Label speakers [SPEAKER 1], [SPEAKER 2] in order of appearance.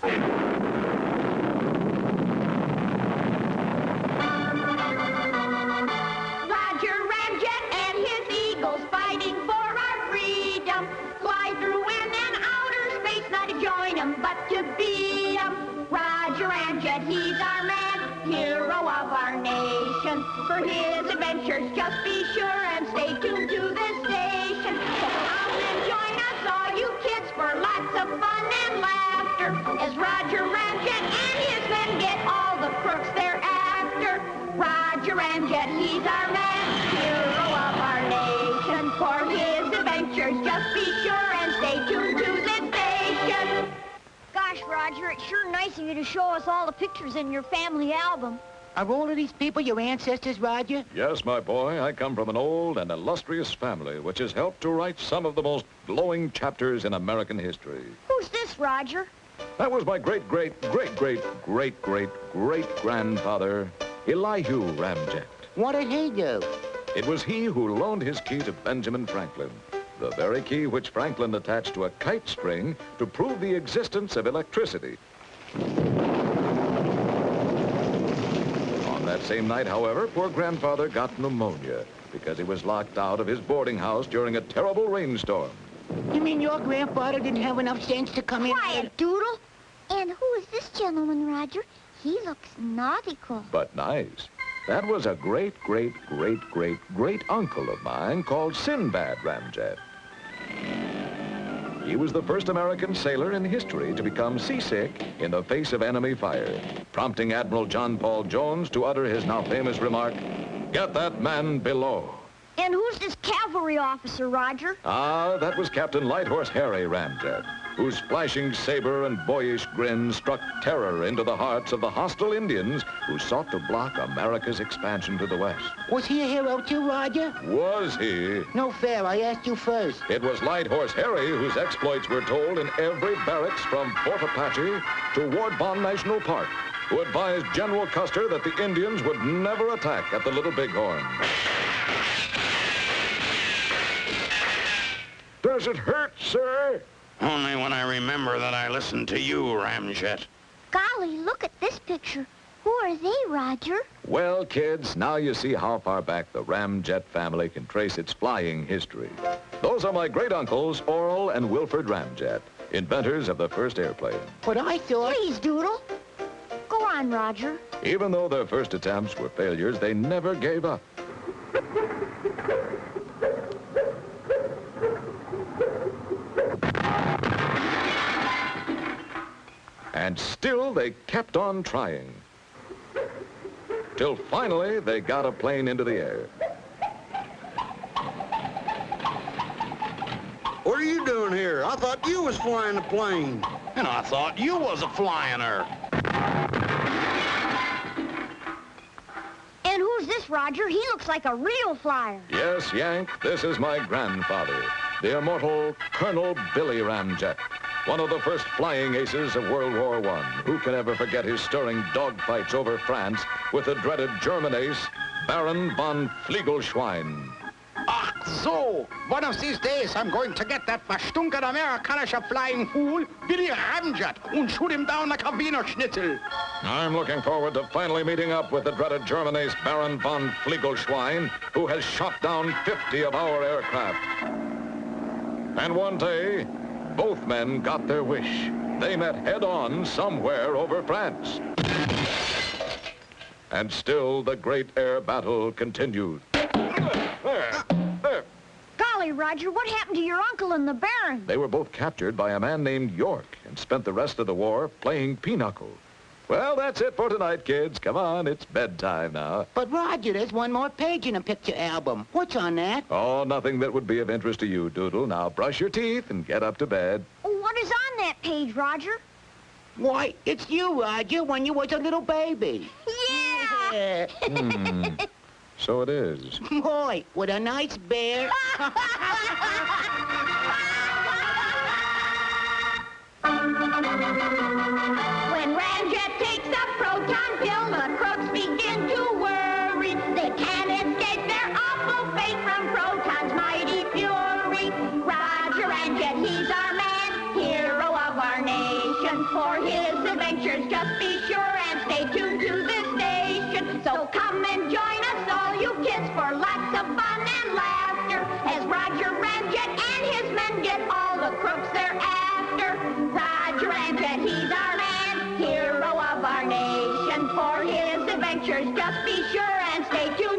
[SPEAKER 1] Roger Ramjet and his eagles fighting for our freedom. Fly through wind and outer space, not to join 'em, but to beat 'em. Roger Ramjet, he's our man, hero of our nation. For his adventures, just be sure and stay tuned to this station. So come and join us, all you kids, for lots of fun and laughter, as Roger Ramjet and his men get all the crooks they're after. Roger Ramjet, he's our man, hero of our nation. For his adventures, just be sure and stay tuned to this station.
[SPEAKER 2] Gosh, Roger, it's sure nice of you to show us all the pictures in your family album.
[SPEAKER 3] Are all of these people your ancestors, Roger?
[SPEAKER 4] Yes, my boy, I come from an old and illustrious family which has helped to write some of the most glowing chapters in American history.
[SPEAKER 2] Who's this, Roger?
[SPEAKER 4] That was my great-great-great-great-great-great-grandfather, Elihu Ramjet.
[SPEAKER 3] What did he do?
[SPEAKER 4] It was he who loaned his key to Benjamin Franklin, the very key which Franklin attached to a kite string to prove the existence of electricity. On that same night, however, poor grandfather got pneumonia because he was locked out of his boarding house during a terrible rainstorm.
[SPEAKER 3] You mean your grandfather didn't have enough sense to come in?
[SPEAKER 2] Quiet, Doodle. And who is this gentleman, Roger? He looks nautical.
[SPEAKER 4] But nice. That was a great-great-great-great-great-uncle of mine called Sinbad Ramjet. He was the first American sailor in history to become seasick in the face of enemy fire, prompting Admiral John Paul Jones to utter his now famous remark, "Get that man below."
[SPEAKER 2] And who's this cavalry officer, Roger?
[SPEAKER 4] Ah, that was Captain Lighthorse Harry Ramjet, whose flashing saber and boyish grin struck terror into the hearts of the hostile Indians who sought to block America's expansion to the west.
[SPEAKER 3] Was he a hero too, Roger?
[SPEAKER 4] Was he?
[SPEAKER 3] No fair, I asked you first.
[SPEAKER 4] It was Lighthorse Harry whose exploits were told in every barracks from Fort Apache to Ward Bond National Park, who advised General Custer that the Indians would never attack at the Little Bighorn. Does it hurt, sir?
[SPEAKER 5] Only when I remember that I listened to you, Ramjet.
[SPEAKER 2] Golly, look at this picture. Who are they, Roger?
[SPEAKER 4] Well, kids, now you see how far back the Ramjet family can trace its flying history. Those are my great-uncles, Oral and Wilford Ramjet, inventors of the first airplane.
[SPEAKER 3] But I thought...
[SPEAKER 2] Please, Doodle. Go on, Roger.
[SPEAKER 4] Even though their first attempts were failures, they never gave up. And still they kept on trying. Till finally they got a plane into the air.
[SPEAKER 6] What are you doing here? I thought you was flying the plane.
[SPEAKER 5] And I thought you was a flying her.
[SPEAKER 2] And who's this, Roger? He looks like a real flyer.
[SPEAKER 4] Yes, Yank, this is my grandfather, the immortal Colonel Billy Ramjet, one of the first flying aces of World War I. Who can ever forget his stirring dogfights over France with the dreaded German ace, Baron von Fliegelschwein?
[SPEAKER 7] Ach so, one of these days I'm going to get that verstunken amerikanische flying fool, Billy Ramjet, and shoot him down like a Wiener Schnitzel.
[SPEAKER 4] I'm looking forward to finally meeting up with the dreaded German ace, Baron von Fliegelschwein, who has shot down 50 of our aircraft. And one day, both men got their wish. They met head-on somewhere over France. And still the great air battle continued.
[SPEAKER 2] Golly, Roger, what happened to your uncle and the Baron?
[SPEAKER 4] They were both captured by a man named York and spent the rest of the war playing pinochle. Well, that's it for tonight, kids. Come on, it's bedtime now.
[SPEAKER 3] But, Roger, there's one more page in the picture album. What's on that?
[SPEAKER 4] Oh, nothing that would be of interest to you, Doodle. Now, brush your teeth and get up to bed.
[SPEAKER 2] What is on that page, Roger?
[SPEAKER 3] Why, it's you, Roger, when you was a little baby.
[SPEAKER 2] Yeah!
[SPEAKER 4] So it is.
[SPEAKER 3] Boy, with a nice bear.
[SPEAKER 1] When Ramjet takes a proton pill, the crooks begin to worry. They can't escape their awful fate from proton's mighty fury. Roger Ramjet, he's our man, hero of our nation. For his adventures. Just be sure and stay tuned to this station. So come and join us, all you kids, for lots of fun and laughter, as Roger Ramjet and his men get all the crooks they're after. Roger Ramjet, he's our man, hero of our nation. For his adventures, just be sure and stay tuned